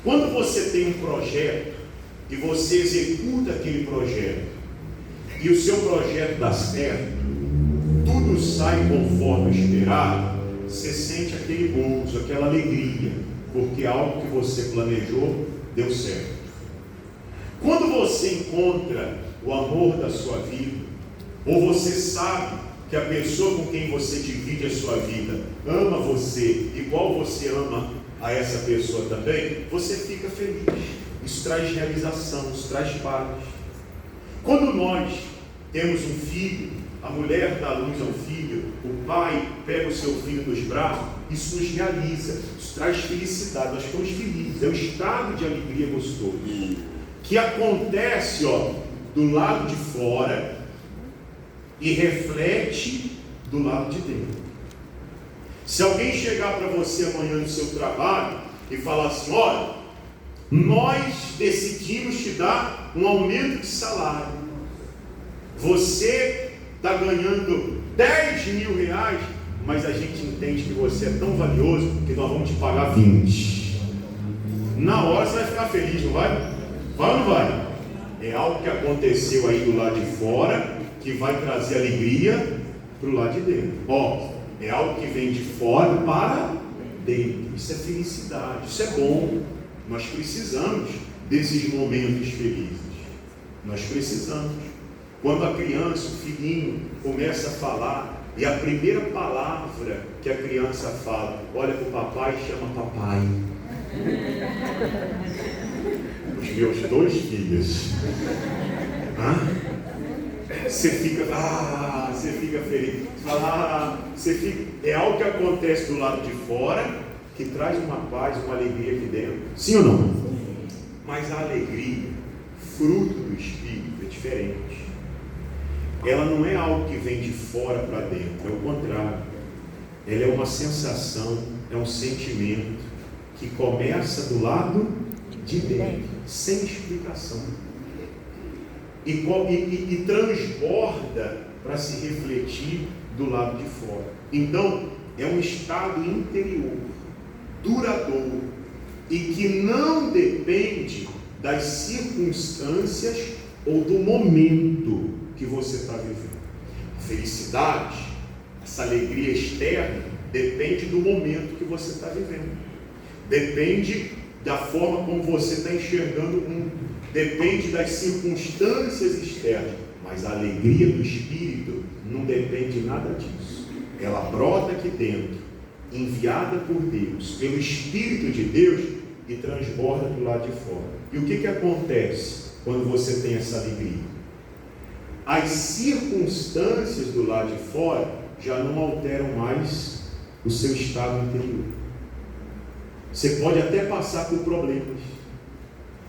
Quando você tem um projeto e você executa aquele projeto e o seu projeto dá certo, tudo sai conforme esperado, você sente aquele gozo, aquela alegria, porque algo que você planejou deu certo. Quando você encontra o amor da sua vida, ou você sabe que a pessoa com quem você divide a sua vida ama você igual você ama a essa pessoa também, você fica feliz. Isso traz realização, isso traz paz. Quando nós temos um filho, a mulher dá luz ao filho, o pai pega o seu filho nos braços, isso nos realiza, isso traz felicidade, nós ficamos felizes, é um estado de alegria gostoso, que acontece do lado de fora e reflete do lado de dentro. Se alguém chegar para você amanhã no seu trabalho e falar assim: olha, nós decidimos te dar um aumento de salário, você está ganhando 10 mil reais, mas a gente entende que você é tão valioso que nós vamos te pagar 20. Na hora você vai ficar feliz, não vai? Vai ou não vai? É algo que aconteceu aí do lado de fora, que vai trazer alegria para o lado de dentro. É algo que vem de fora para dentro. Isso é felicidade, isso é bom. Nós precisamos desses momentos felizes. Nós precisamos. Quando a criança, o filhinho, começa a falar, e a primeira palavra que a criança fala, olha para o papai e chama papai. Os meus 2 filhos. Você fica feliz. É algo que acontece do lado de fora, que traz uma paz, uma alegria aqui dentro. Sim ou não? Mas a alegria, fruto do Espírito, é diferente. Ela não é algo que vem de fora para dentro, é o contrário. Ela é uma sensação, é um sentimento que começa do lado de dentro, sem explicação. E transborda para se refletir do lado de fora. Então, é um estado interior, duradouro, e que não depende das circunstâncias ou do momento que você está vivendo. A felicidade, essa alegria externa, depende do momento que você está vivendo. Depende da forma como você está enxergando o mundo. Depende das circunstâncias externas. Mas a alegria do Espírito não depende de nada disso. Ela brota aqui dentro, enviada por Deus, pelo Espírito de Deus, e transborda do lado de fora. E o que acontece quando você tem essa alegria? As circunstâncias do lado de fora já não alteram mais o seu estado interior. Você pode até passar por problemas,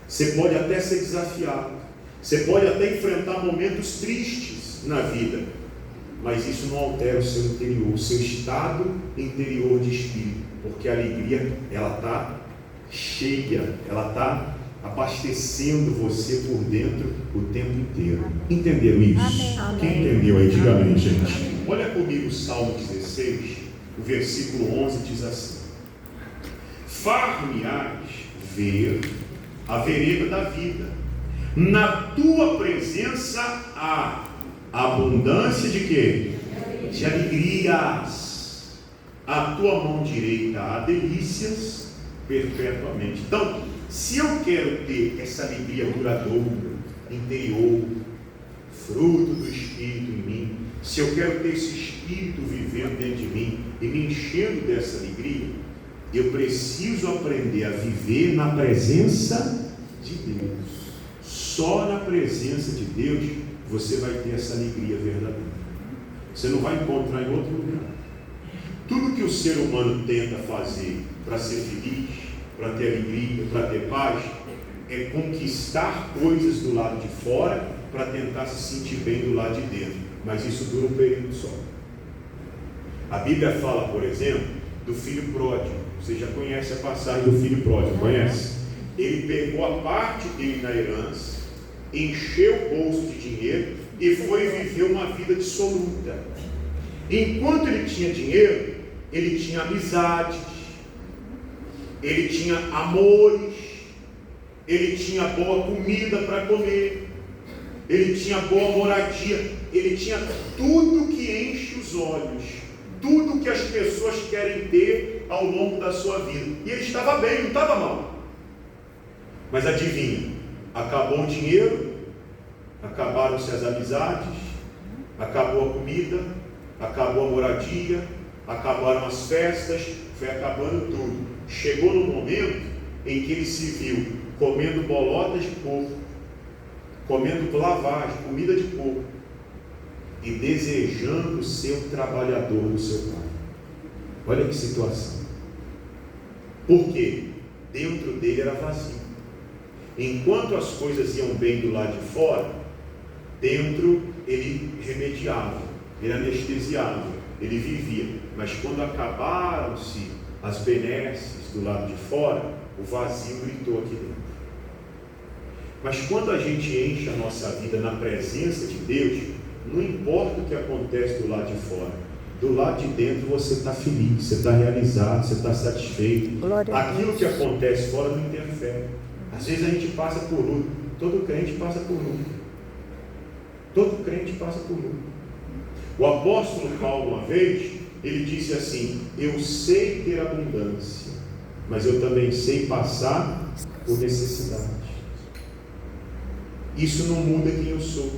você pode até ser desafiado, você pode até enfrentar momentos tristes na vida, mas isso não altera o seu interior, o seu estado interior de espírito, porque a alegria, ela está cheia, ela está abastecendo você por dentro o tempo inteiro. Entenderam isso? Amém. Quem entendeu aí, diga amém, gente. Olha comigo o Salmo 16, o versículo 11 diz assim: far-me-ás ver a vereda da vida, na tua presença há abundância de quê? De alegrias, a tua mão direita há delícias perpetuamente. Então, se eu quero ter essa alegria duradoura, interior, fruto do Espírito em mim, se eu quero ter esse Espírito vivendo dentro de mim e me enchendo dessa alegria, eu preciso aprender a viver na presença de Deus. Só na presença de Deus você vai ter essa alegria verdadeira. Você não vai encontrar em outro lugar. Tudo que o ser humano tenta fazer para ser feliz, para ter alegria, para ter paz, é conquistar coisas do lado de fora para tentar se sentir bem do lado de dentro. Mas isso dura um período só. A Bíblia fala, por exemplo, do filho pródigo. Você já conhece a passagem do filho pródigo, conhece? Ele pegou a parte dele na herança, encheu o bolso de dinheiro e foi viver uma vida dissoluta. Enquanto ele tinha dinheiro, ele tinha amizades, ele tinha amores, ele tinha boa comida para comer, ele tinha boa moradia, ele tinha tudo que enche os olhos, tudo que as pessoas querem ter ao longo da sua vida. E ele estava bem, não estava mal. Mas adivinha, acabou o dinheiro, acabaram-se as amizades, acabou a comida, acabou a moradia, acabaram as festas, foi acabando tudo. Chegou no momento em que ele se viu comendo bolotas de porco, comendo lavagem, comida de porco, e desejando ser um trabalhador do seu pai. Olha que situação. Por quê? Dentro dele era vazio. Enquanto as coisas iam bem do lado de fora, dentro ele remediava, ele anestesiava, ele vivia. Mas quando acabaram-se as benesses do lado de fora, o vazio gritou aqui dentro. Mas quando a gente enche a nossa vida na presença de Deus, não importa o que acontece do lado de fora, do lado de dentro você está feliz, você está realizado, você está satisfeito. Aquilo que acontece fora não interfere. Às vezes a gente passa por luta, todo crente passa por luta. Todo crente passa por luta. O apóstolo Paulo, uma vez, ele disse assim: eu sei ter abundância, mas eu também sei passar por necessidade. Isso não muda quem eu sou,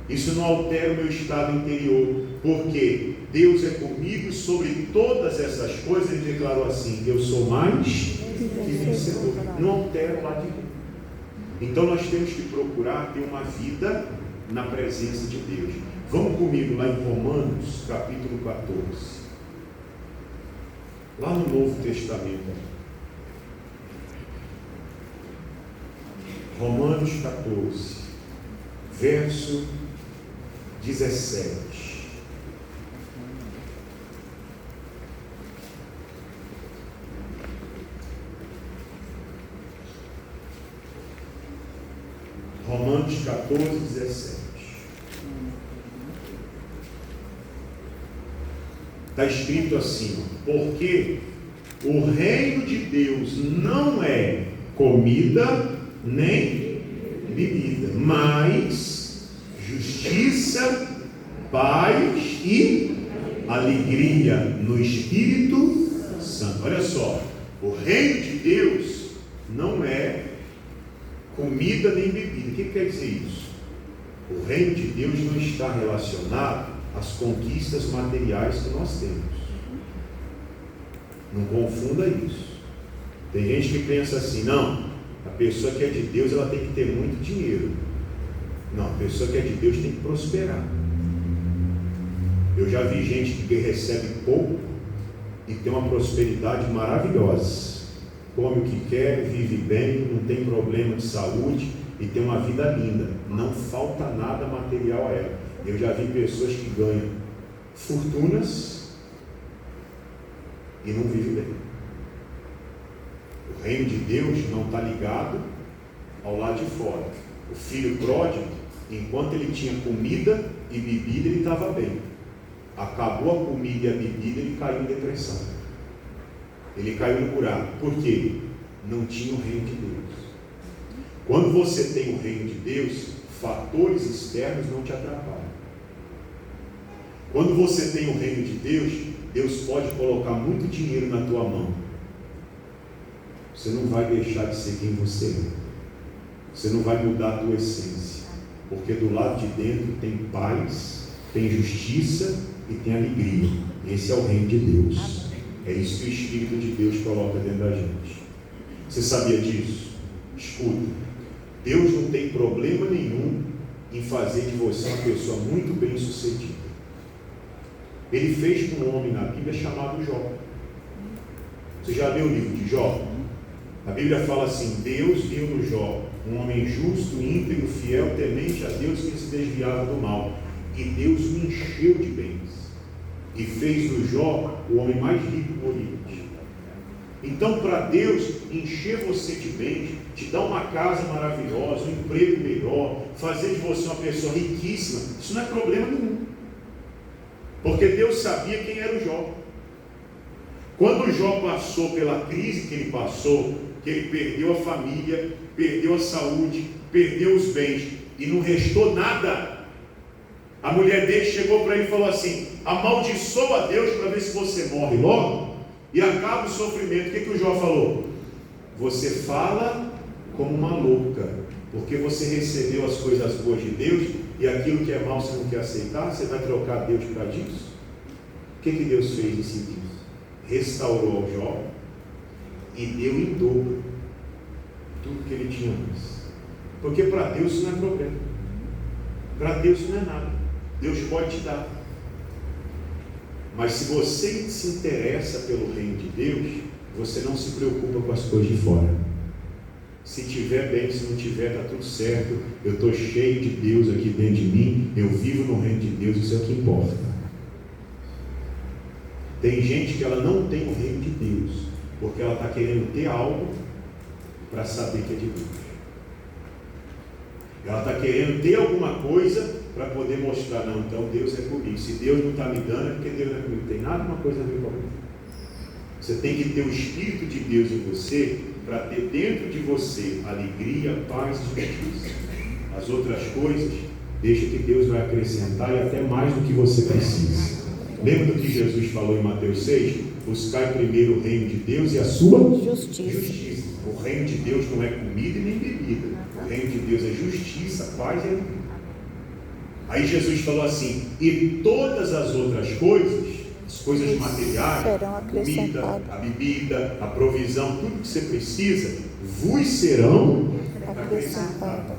isso não altera o meu estado interior, porque Deus é comigo e sobre todas essas coisas ele declarou assim: eu sou mais que vencedor. Não altera o lado de dentro. Então nós temos que procurar ter uma vida na presença de Deus. Vamos comigo lá em Romanos capítulo 14, lá no Novo Testamento. Romanos 14, verso 17. Romanos 14, 17. Está escrito assim: porque o reino de Deus não é comida nem bebida, mas justiça, paz e alegria no Espírito Santo. Olha só, o reino de Deus não é comida nem bebida. O que quer dizer isso? O reino de Deus não está relacionado às conquistas materiais que nós temos. Não confunda isso. Tem gente que pensa assim: não, a pessoa que é de Deus ela tem que ter muito dinheiro. Não, a pessoa que é de Deus tem que prosperar. Eu já vi gente que recebe pouco e tem uma prosperidade maravilhosa. Come o que quer, vive bem, não tem problema de saúde e tem uma vida linda. Não falta nada material a ela. Eu já vi pessoas que ganham fortunas e não vivem bem. O reino de Deus não está ligado ao lado de fora. O filho pródigo, enquanto ele tinha comida e bebida, ele estava bem. Acabou a comida e a bebida, ele caiu em depressão. Ele caiu no buraco. Por quê? Não tinha o reino de Deus. Quando você tem o reino de Deus, fatores externos não te atrapalham. Quando você tem o reino de Deus, Deus pode colocar muito dinheiro na tua mão. Você não vai deixar de ser quem você é. Você não vai mudar a tua essência. Porque do lado de dentro tem paz, tem justiça e tem alegria. Esse é o reino de Deus. É isso que o Espírito de Deus coloca dentro da gente. Você sabia disso? Escuta. Deus não tem problema nenhum em fazer de você uma pessoa muito bem sucedida. Ele fez com um homem na Bíblia chamado Jó. Você já leu o livro de Jó? A Bíblia fala assim: Deus viu no Jó um homem justo, íntegro, fiel, temente a Deus, que se desviava do mal. E Deus o encheu de bens. E fez do Jó o homem mais rico do Oriente. Então, para Deus encher você de bens, te dar uma casa maravilhosa, um emprego melhor, fazer de você uma pessoa riquíssima, isso não é problema nenhum. Porque Deus sabia quem era o Jó. Quando o Jó passou pela crise que ele passou, que ele perdeu a família, perdeu a saúde, perdeu os bens e não restou nada. A mulher dele chegou para ele e falou assim: amaldiçoa a Deus para ver se você morre logo e acaba o sofrimento. O que o Jó falou? Você fala como uma louca, porque você recebeu as coisas boas de Deus e aquilo que é mal você não quer aceitar, você vai trocar Deus por causa disso? O que Deus fez em seguida? Restaurou ao Jó e deu em dobro tudo que ele tinha antes. Porque para Deus isso não é problema, para Deus isso não é nada. Deus pode te dar, mas se você se interessa pelo reino de Deus, você não se preocupa com as coisas de fora. Se tiver bem, se não tiver, está tudo certo. Eu estou cheio de Deus aqui dentro de mim, eu vivo no reino de Deus, isso é o que importa. Tem gente que ela não tem o reino de Deus, porque ela está querendo ter algo para saber que é de Deus. Ela está querendo ter alguma coisa para poder mostrar: não, então Deus é comigo. Se Deus não está me dando, é porque Deus não é comigo. Não tem nada uma coisa a ver com a outra. Você tem que ter o Espírito de Deus em você, para ter dentro de você alegria, paz e justiça. As outras coisas, deixa que Deus vai acrescentar, e até mais do que você precisa. Lembra do que Jesus falou em Mateus 6? Buscai primeiro o reino de Deus e a sua justiça. O reino de Deus não é comida e nem bebida. O reino de Deus é justiça, paz e alegria. Aí Jesus falou assim: e todas as outras coisas, as coisas materiais, a comida, a bebida, a provisão, tudo que você precisa, vos serão acrescentadas.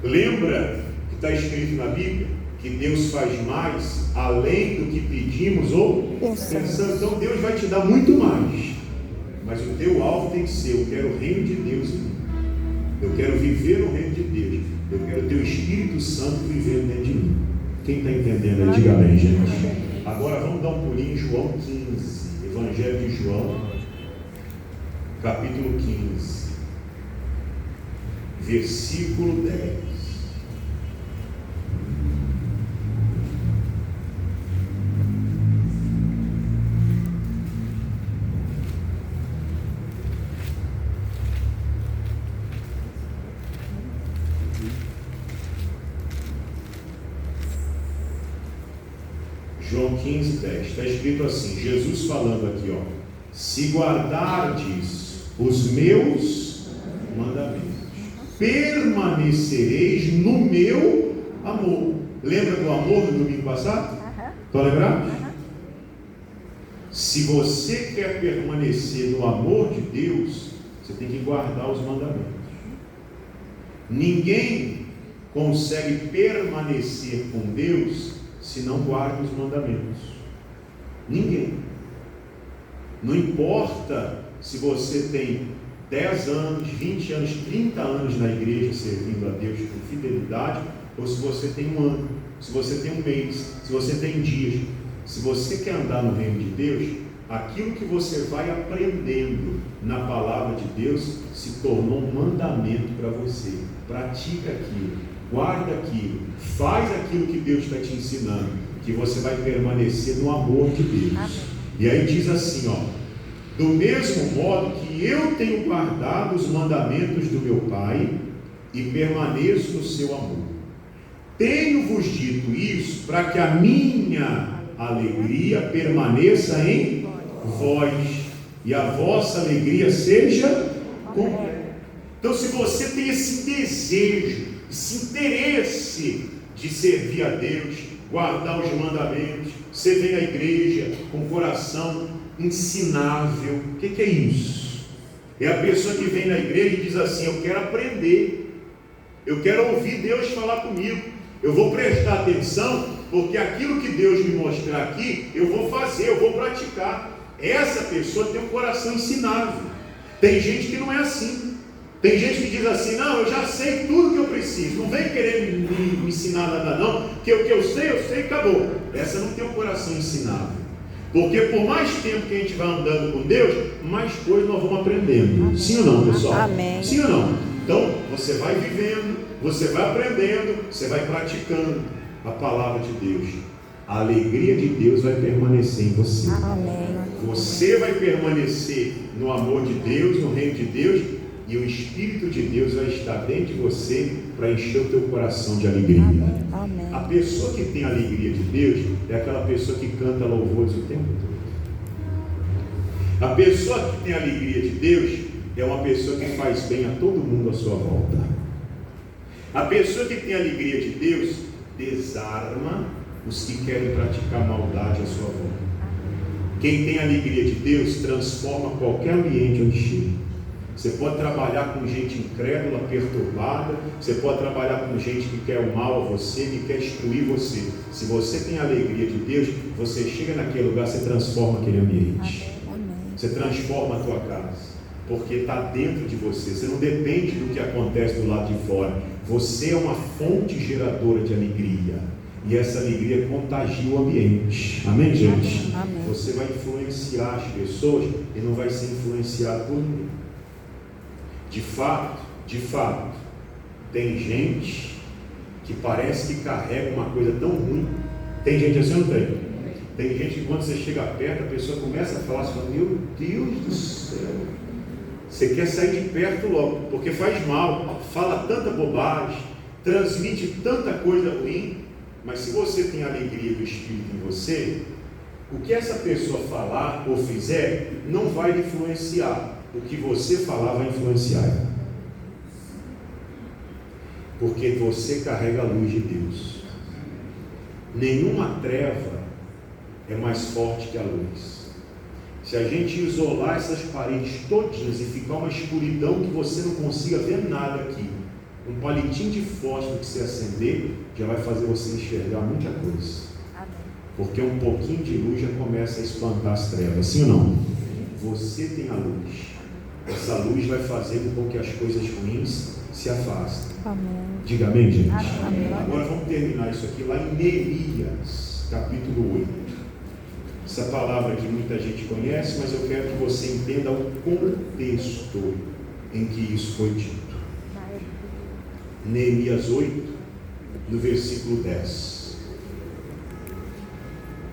Lembra que está escrito na Bíblia que Deus faz mais além do que pedimos ou pensamos. Então Deus vai te dar muito mais, mas o teu alvo tem que ser: eu quero o reino de Deus em mim, eu quero viver no reino de Deus, eu quero ter o Espírito Santo vivendo dentro de mim. Quem está entendendo aí, diga bem, gente. Agora vamos dar um pulinho em João 15, Evangelho de João, capítulo 15, versículo 10. João 15, 10, está escrito assim, Jesus falando aqui, ó: se guardardes os meus mandamentos, permanecereis no meu amor. Lembra do amor do domingo passado? Está lembrado? Se você quer permanecer no amor de Deus, você tem que guardar os mandamentos. Ninguém consegue permanecer com Deus se não guarda os mandamentos. Ninguém. Não importa se você tem 10 anos, 20 anos, 30 anos na igreja servindo a Deus com fidelidade, ou se você tem um ano, se você tem um mês, se você tem dias. Se você quer andar no reino de Deus, aquilo que você vai aprendendo na palavra de Deus se tornou um mandamento para você. Pratica aquilo, guarda aquilo, faz aquilo que Deus está te ensinando, que você vai permanecer no amor de Deus. Amém. E aí diz assim, ó: do mesmo modo que eu tenho guardado os mandamentos do meu Pai e permaneço no seu amor. Tenho-vos dito isso para que a minha alegria permaneça em vós e a vossa alegria seja completa. Então, se você tem esse desejo, esse interesse de servir a Deus, guardar os mandamentos, você vem à igreja com o coração ensinável. O que é isso? É a pessoa que vem na igreja e diz assim: eu quero aprender, eu quero ouvir Deus falar comigo, eu vou prestar atenção, porque aquilo que Deus me mostrar aqui, eu vou fazer, eu vou praticar. Essa pessoa tem um coração ensinável. Tem gente que não é assim. Tem gente que diz assim: não, eu já sei tudo que eu preciso, não vem querer me ensinar nada não, que o que eu sei, acabou. Essa não tem um coração ensinável. Porque por mais tempo que a gente vai andando com Deus, mais coisas nós vamos aprendendo. Amém. Sim ou não, pessoal? Amém. Sim ou não? Então, você vai vivendo, você vai aprendendo, você vai praticando a palavra de Deus. a alegria de Deus vai permanecer em você. Amém. Você vai permanecer no amor de Deus, no reino de Deus, e o Espírito de Deus vai estar dentro de você para encher o teu coração de alegria. Amém. A pessoa que tem a alegria de Deus é aquela pessoa que canta louvores o tempo todo. A pessoa que tem a alegria de Deus é uma pessoa que faz bem a todo mundo à sua volta. A pessoa que tem a alegria de Deus desarma os que querem praticar maldade à sua volta. Quem tem a alegria de Deus transforma qualquer ambiente onde chega. Você pode trabalhar com gente incrédula, perturbada. Você pode trabalhar com gente que quer o mal a você, que quer destruir você. Se você tem a alegria de Deus, você chega naquele lugar, você transforma aquele ambiente. Você transforma a tua casa, porque está dentro de você. Você não depende do que acontece do lado de fora. Você é uma fonte geradora de alegria, e essa alegria contagia o ambiente. Amém, gente? Amém. Você vai influenciar as pessoas e não vai ser influenciado por ninguém. De fato, tem gente que parece que carrega uma coisa tão ruim. Tem gente assim ou não tem? Tem gente que quando você chega perto, a pessoa começa a falar assim: meu Deus do céu, você quer sair de perto logo, porque faz mal, fala tanta bobagem, transmite tanta coisa ruim. Mas se você tem a alegria do Espírito em você, o que essa pessoa falar ou fizer não vai lhe influenciar. O que você falar vai influenciar ela, porque você carrega a luz de Deus. Nenhuma treva é mais forte que a luz. Se a gente isolar essas paredes todinhas e ficar uma escuridão que você não consiga ver nada aqui, um palitinho de fósforo que você acender já vai fazer você enxergar muita coisa. Porque um pouquinho de luz já começa a espantar as trevas, sim ou não? Você tem a luz. Essa luz vai fazendo com que as coisas ruins se afastem. Amém. Diga amém, gente? Amém. Agora vamos terminar isso aqui lá em Neemias, capítulo 8. Essa palavra que muita gente conhece, mas eu quero que você entenda o contexto em que isso foi dito. Neemias 8, no versículo 10.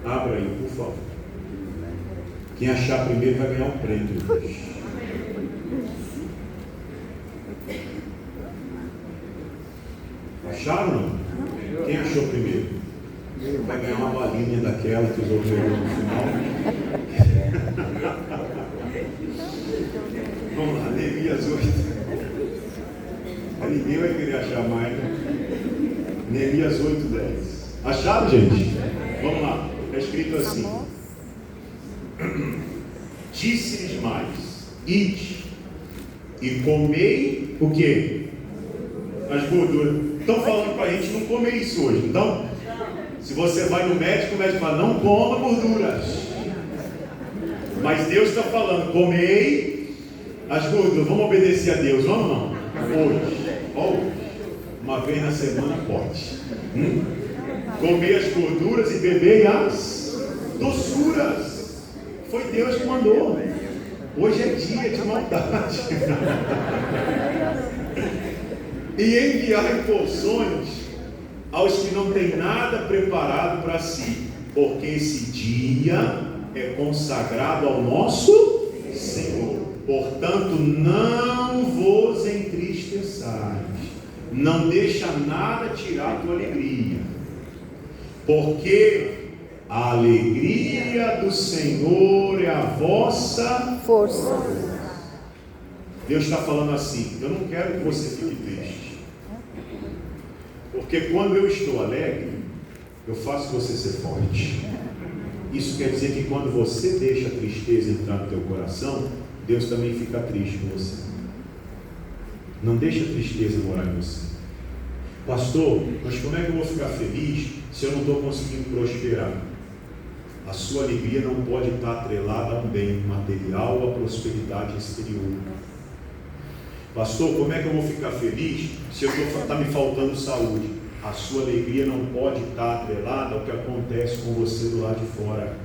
Abra aí, por favor. Quem achar primeiro vai ganhar um prêmio hoje. Acharam ou não? Quem achou primeiro? Vai ganhar uma balinha daquela que os outros ganham no final. Vamos lá, Neemias 8. Ninguém vai querer achar mais, né? Neemias 8, 10. Acharam, gente? Vamos lá. Está escrito assim: disse-lhes mais: ide e comei o quê? As gorduras. Estão falando para a gente não comer isso hoje. Então, se você vai no médico, o médico fala: não coma gorduras. Mas Deus está falando: comei as gorduras. Vamos obedecer a Deus, vamos ou não? Hoje, uma vez na semana pode. Comer as gorduras e beber as doçuras. Foi Deus que mandou. Hoje é dia de maldade. E enviar porções aos que não têm nada preparado para si, porque esse dia é consagrado ao nosso Senhor. Portanto, não vos entristeçais, não deixa nada tirar a tua alegria, porque a alegria do Senhor é a vossa força. Deus está falando assim: eu não quero que você fique triste, porque quando eu estou alegre, eu faço você ser forte. Isso quer dizer que quando você deixa a tristeza entrar no teu coração, Deus também fica triste com você. Não deixa a tristeza morar em você. Pastor, mas como é que eu vou ficar feliz se eu não estou conseguindo prosperar? A sua alegria não pode estar atrelada a um bem material ou a prosperidade exterior. Pastor, como é que eu vou ficar feliz se está me faltando saúde? A sua alegria não pode estar atrelada ao que acontece com você do lado de fora.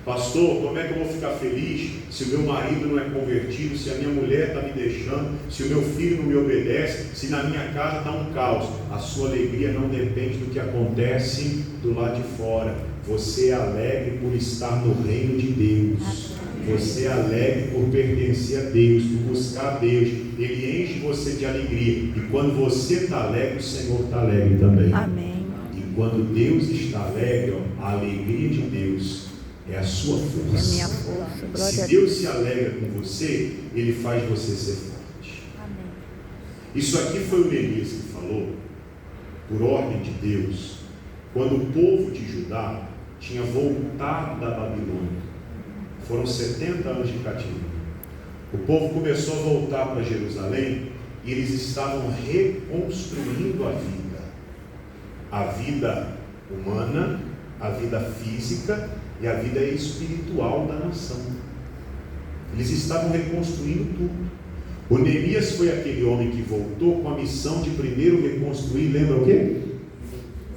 Pastor, como é que eu vou ficar feliz se o meu marido não é convertido, se a minha mulher está me deixando, se o meu filho não me obedece, se na minha casa está um caos? A sua alegria não depende do que acontece do lado de fora. Você é alegre por estar no reino de Deus. Você é alegre por pertencer a Deus, por buscar a Deus. Ele enche você de alegria. E quando você está alegre, o Senhor está alegre também. Amém. E quando Deus está alegre, a alegria de Deus é a sua força. É minha força. Glória Se a Deus se alegra com você, Ele faz você ser forte. Amém. Isso aqui foi o Neemias que falou, por ordem de Deus, quando o povo de Judá tinha voltado da Babilônia. Foram 70 anos de cativeiro. O povo começou a voltar para Jerusalém e eles estavam reconstruindo a vida. A vida humana, a vida física e a vida espiritual da nação. Eles estavam reconstruindo tudo. O Neemias foi aquele homem que voltou com a missão de primeiro reconstruir, lembra o quê?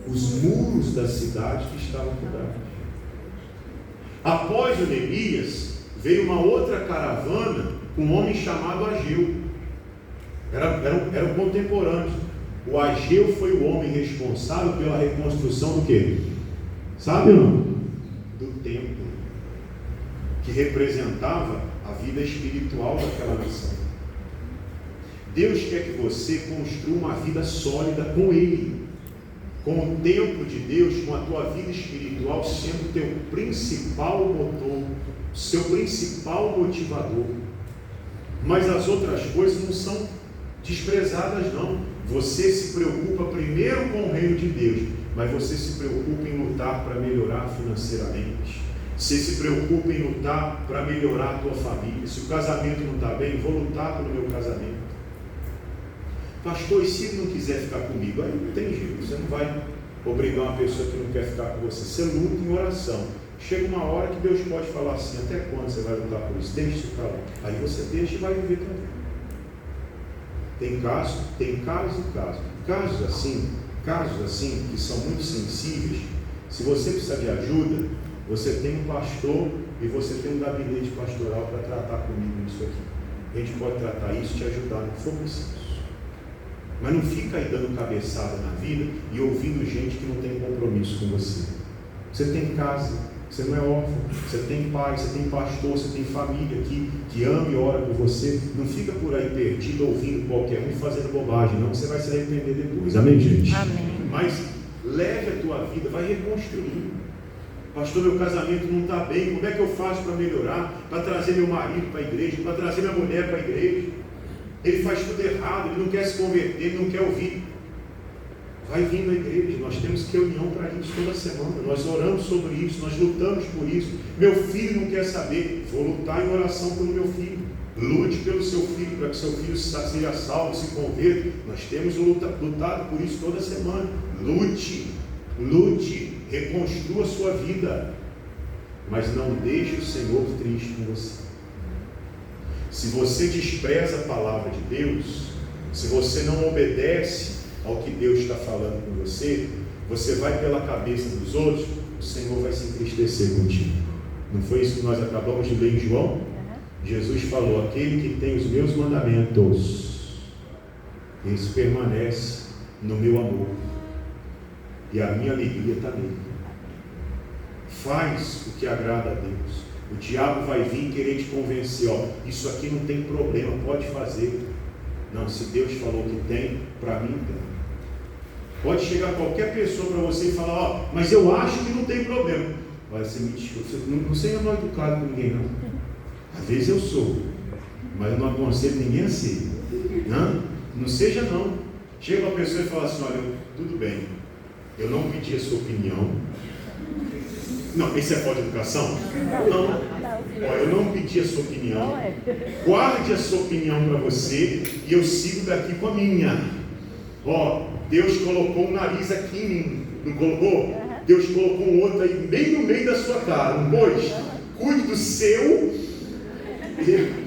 Os muros da cidade que estavam quebrados. Após o Neemias, veio uma outra caravana com um homem chamado Ageu. Eram contemporâneos. O Ageu foi o homem responsável pela reconstrução do quê? Sabe ou não? Do templo, que representava a vida espiritual daquela nação. Deus quer que você construa uma vida sólida com Ele, com o templo de Deus, com a tua vida espiritual sendo o teu principal motor, seu principal motivador. Mas as outras coisas não são desprezadas, não. Você se preocupa primeiro com o reino de Deus, mas você se preocupa em lutar para melhorar financeiramente. Você se preocupa em lutar para melhorar a tua família. Se o casamento não está bem, vou lutar pelo meu casamento. Pastor, e se ele não quiser ficar comigo? Aí não tem jeito, você não vai obrigar uma pessoa que não quer ficar com você. Você luta em oração. Chega uma hora que Deus pode falar assim: até quando você vai lutar por isso? Deixa isso para lá. Aí você deixa e vai viver também. Tem casos e casos. Casos assim que são muito sensíveis. Se você precisa de ajuda, você tem um pastor e você tem um gabinete pastoral para tratar comigo isso aqui. A gente pode tratar isso e te ajudar no que for preciso. Mas não fica aí dando cabeçada na vida e ouvindo gente que não tem compromisso com você. Você tem casa, você não é órfão, você tem pai, você tem pastor, você tem família aqui que ama e ora por você. Não fica por aí perdido ouvindo qualquer um fazendo bobagem, não, você vai se arrepender depois. Amém, gente? Amém. Mas leve a tua vida, vai reconstruindo. Pastor, meu casamento não está bem, como é que eu faço para melhorar? Para trazer meu marido para a igreja, para trazer minha mulher para a igreja. Ele faz tudo errado, ele não quer se converter, ele não quer ouvir. Vai vindo à igreja, nós temos reunião para isso toda semana, nós oramos sobre isso, nós lutamos por isso. Meu filho não quer saber, vou lutar em oração pelo meu filho. Lute pelo seu filho, para que seu filho seja salvo, se converta. Nós temos lutado por isso toda semana. Lute, reconstrua a sua vida, mas não deixe o Senhor triste com você. Se você despreza a palavra de Deus, se você não obedece ao que Deus está falando com você, você vai pela cabeça dos outros, o Senhor vai se entristecer contigo. Não foi isso que nós acabamos de ler em João? Jesus falou: aquele que tem os meus mandamentos, esse permanece no meu amor, e a minha alegria está nele. Faz o que agrada a Deus. O diabo vai vir querer te convencer: ó, isso aqui não tem problema, pode fazer. Não, se Deus falou que tem, para mim tem. Pode chegar qualquer pessoa para você e falar: ó, mas eu acho que não tem problema. Vai ser mentira. Não seja mal educado com ninguém, não. Às vezes eu sou, mas eu não aconselho ninguém a ser. Não seja não. Chega uma pessoa e fala assim: olha, tudo bem, eu não pedi a sua opinião. Não, isso é falta de educação? Não. Ó, eu não pedi a sua opinião. Guarde a sua opinião para você e eu sigo daqui com a minha. Ó, Deus colocou um nariz aqui em mim, não colocou? Deus colocou um outro aí bem no meio da sua cara, não pôs? Cuide do seu e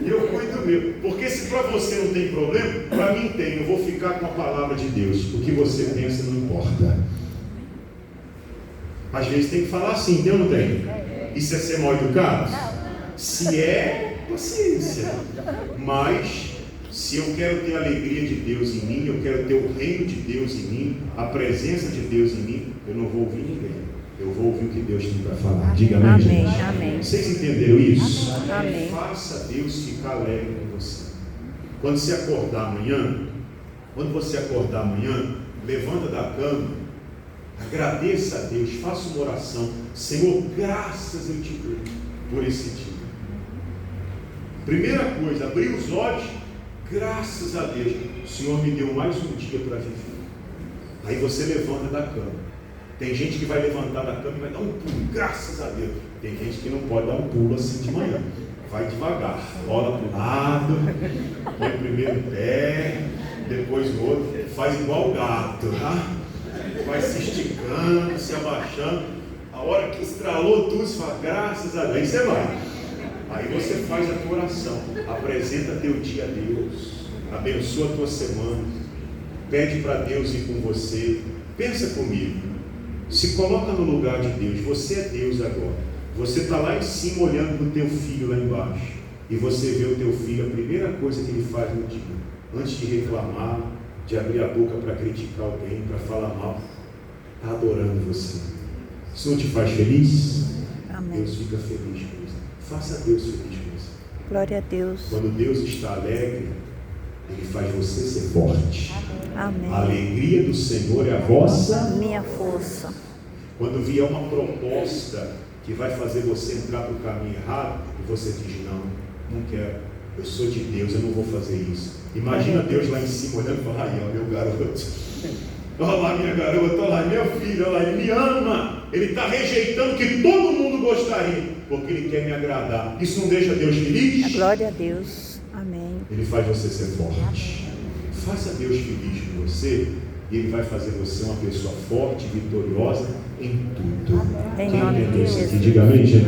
eu cuido do meu. Porque se para você não tem problema, para mim tem. Eu vou ficar com a palavra de Deus. O que você pensa não importa. Às vezes tem que falar assim, tem ou não tem? Isso é ser mal educado? Se é, paciência. Mas, se eu quero ter a alegria de Deus em mim, eu quero ter o reino de Deus em mim, a presença de Deus em mim, eu não vou ouvir ninguém. Eu vou ouvir o que Deus tem para falar. Diga amém, amém, gente. amém. Vocês entenderam isso? Amém. Faça Deus ficar alegre com você. Quando você acordar amanhã, levanta da cama, agradeça a Deus, faça uma oração. Senhor, graças eu te dou por esse dia. Primeira coisa, abrir os olhos, graças a Deus, o Senhor me deu mais um dia para viver. Aí você levanta da cama. Tem gente que vai levantar da cama e vai dar um pulo, graças a Deus. Tem gente que não pode dar um pulo assim de manhã. Vai devagar, rola para o lado, põe o primeiro pé, depois o outro, faz igual o gato, tá? Vai se esticando, se abaixando. A hora que estralou tudo, você fala, graças a Deus, aí você vai. Aí você faz a tua oração, apresenta teu dia a Deus, abençoa a tua semana, pede para Deus ir com você. Pensa comigo. Se coloca no lugar de Deus. Você é Deus agora. Você está lá em cima olhando para o teu filho lá embaixo. E você vê o teu filho, a primeira coisa que ele faz no dia, antes de reclamar, de abrir a boca para criticar alguém, para falar mal, está adorando você. Isso não te faz feliz? Amém. Deus fica feliz com isso. Faça Deus feliz com isso. Glória a Deus. Quando Deus está alegre, Ele faz você ser forte. Amém. A alegria do Senhor é a vossa minha força. Quando vier uma proposta que vai fazer você entrar para o caminho errado, e você diz, não quero, eu sou de Deus, eu não vou fazer isso. Imagina Deus lá em cima olhando e falando, aí ó, meu garoto, olha lá minha garota, olha lá minha filha, olha lá, ele me ama, ele está rejeitando o que todo mundo gostaria, porque ele quer me agradar. Isso não deixa Deus feliz? Glória a Deus. Amém. Ele faz você ser forte. Faça Deus feliz com você, e Ele vai fazer você uma pessoa forte, vitoriosa em tudo. Em Quem nome de entendeu isso aqui? Jesus. Diga amém, gente.